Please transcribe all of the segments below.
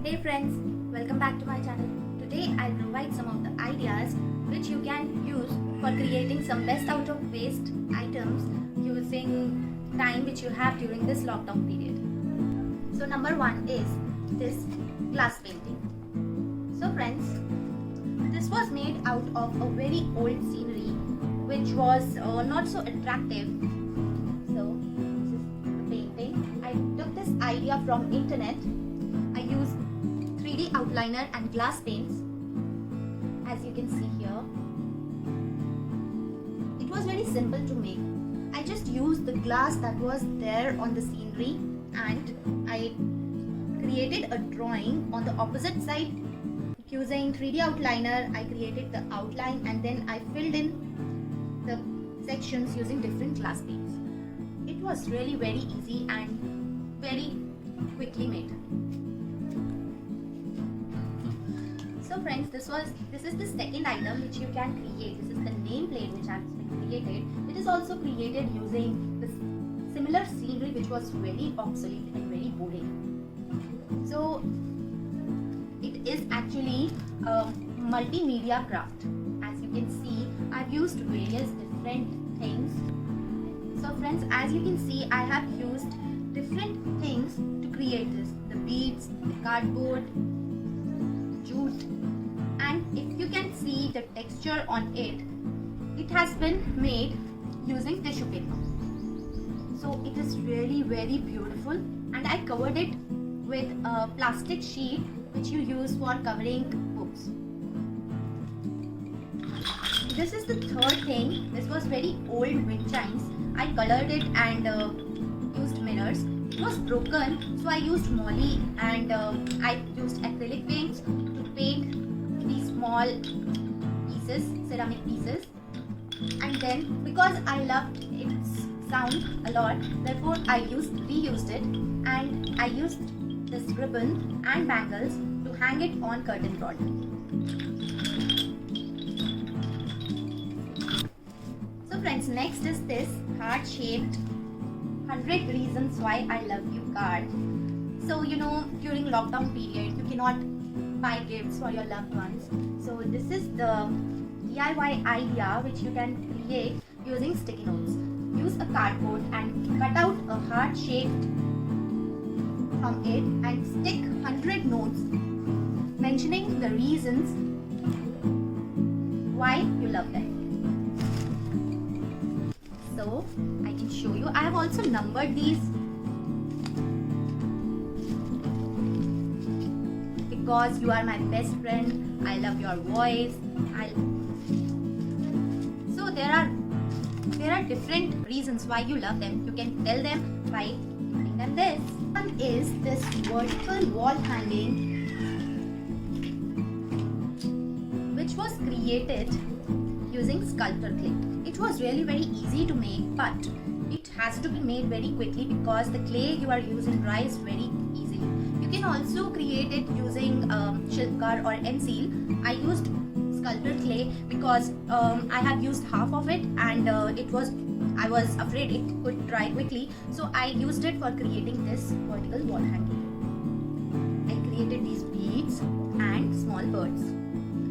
Hey friends, welcome back to my channel. Today I'll provide some of the ideas which you can use for creating some best out of waste items using time which you have during this lockdown period. So number one is this glass painting. So friends, this was made out of a very old scenery which was not so attractive. So this is the painting. I took this idea from internet. I used 3D outliner and glass paints, as you can see here. It was very simple to make. I just used the glass that was there on the scenery and I created a drawing on the opposite side. Using 3D outliner, I created the outline and then I filled in the sections using different glass paints. It was really very easy and very quickly made. So friends, this is the second item which you can create. This is the nameplate which has been created. It is also created using this similar scenery which was very obsolete and very boring. So it is actually a multimedia craft. As you can see, I've used various different things. So friends, as you can see, I have used different things to create this. The beads, the cardboard, jute, and if you can see the texture on it, it has been made using tissue paper. So it is really very beautiful, and I covered it with a plastic sheet which you use for covering books. This is the third thing. This was very old wind chimes. I colored it and used mirrors. It was broken, so I used molly and I used acrylic paints to paint these small pieces, ceramic pieces. And then because I loved its sound a lot, therefore I reused it, and I used this ribbon and bangles to hang it on curtain rod. So friends, next is this heart-shaped 100 reasons why I love you card. So during lockdown period you cannot buy gifts for your loved ones. So this is the DIY idea which you can create using sticky notes. Use a cardboard and cut out a heart shaped from it and stick 100 notes mentioning the reasons why you love them. So I can show you. I have also numbered these because you are my best friend. I love your voice. So there are different reasons why you love them. You can tell them by giving them this. One is this vertical wall hanging, which was created using sculptor clay. It was really very easy to make, but it has to be made very quickly because the clay you are using dries very easily. You can also create it using Shilpkar or M-Seal. I used sculptor clay because I have used half of it and I was afraid it could dry quickly, so I used it for creating this vertical wall hanging. I created these beads and small birds,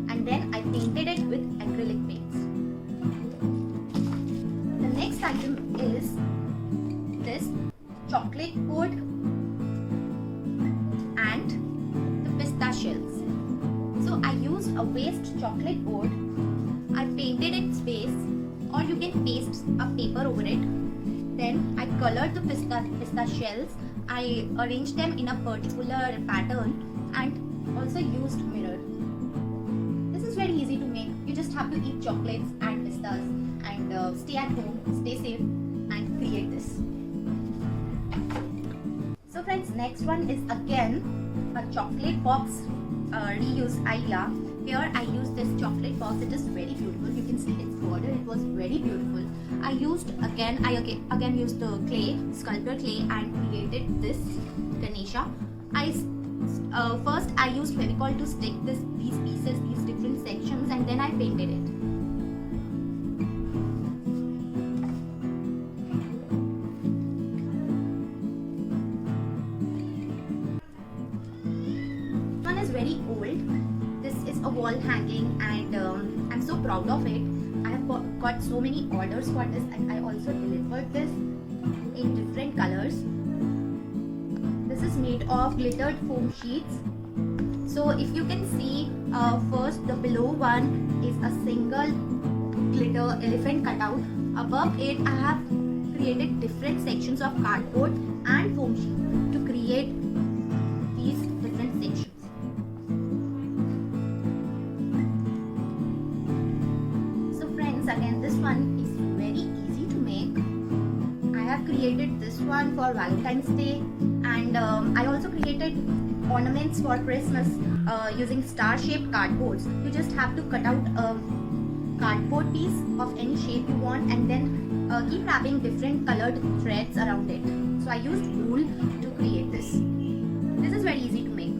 and then I painted it with acrylic paints. The next item is this chocolate board and the pistachio shells. So I used a waste chocolate board. I painted its base, or you can paste a paper over it. Then I colored the pistachio shells. I arranged them in a particular pattern and also used mirror. This is very easy to make. You just have to eat chocolates and pistas and stay at home, stay safe, and create this. So friends, next one is again a chocolate box reuse idea. Here I used this chocolate box. It is very beautiful. You can see its border. It was very beautiful. I again used the clay, sculptor clay, and created this Ganesha. First I used Fevicol to stick these pieces, these different sections, and then I painted it. is very old. This is a wall hanging, and I'm so proud of it. I have got so many orders for this, and I also delivered this in different colors. This is made of glittered foam sheets. So if you can see, first the below one is a single glitter elephant cutout. Above it I have created different sections of cardboard and foam sheet to create these different sections. So friends, again, this one is very easy to make. I have created this one for Valentine's Day, and I also created ornaments for Christmas using star-shaped cardboards. You just have to cut out a cardboard piece of any shape you want, and then keep wrapping different colored threads around it. So I used wool to create this. This is very easy to make.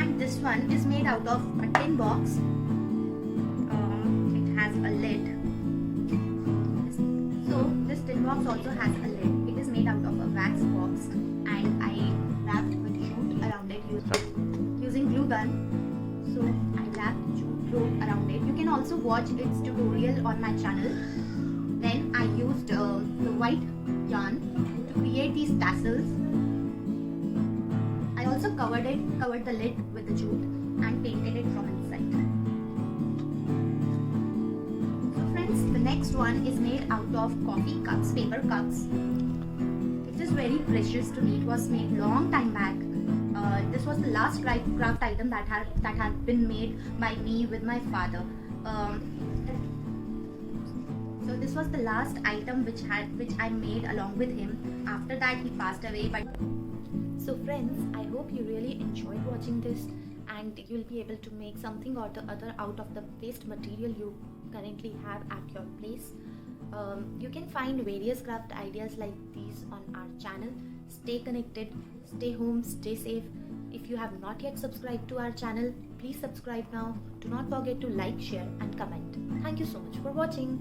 And this one is made out of a tin box. It has a lid. So this tin box also has a lid. It is made out of a wax box, and I wrapped with jute around it using glue gun. So I wrapped jute rope around it. You can also watch its tutorial on my channel. Then I used the white yarn to create these tassels. I also covered the lid with the jute and painted it from inside. So friends, the next one is made out of coffee cups, paper cups. It is very precious to me. It was made long time back. This was the last craft item that had been made by me with my father. So this was the last item which I made along with him. After that he passed away. But so friends, I hope you really enjoyed watching this, and you'll be able to make something or the other out of the waste material you currently have at your place. You can find various craft ideas like these on our channel. Stay connected, stay home, stay safe. If you have not yet subscribed to our channel, please subscribe now. Do not forget to like, share and comment. Thank you so much for watching.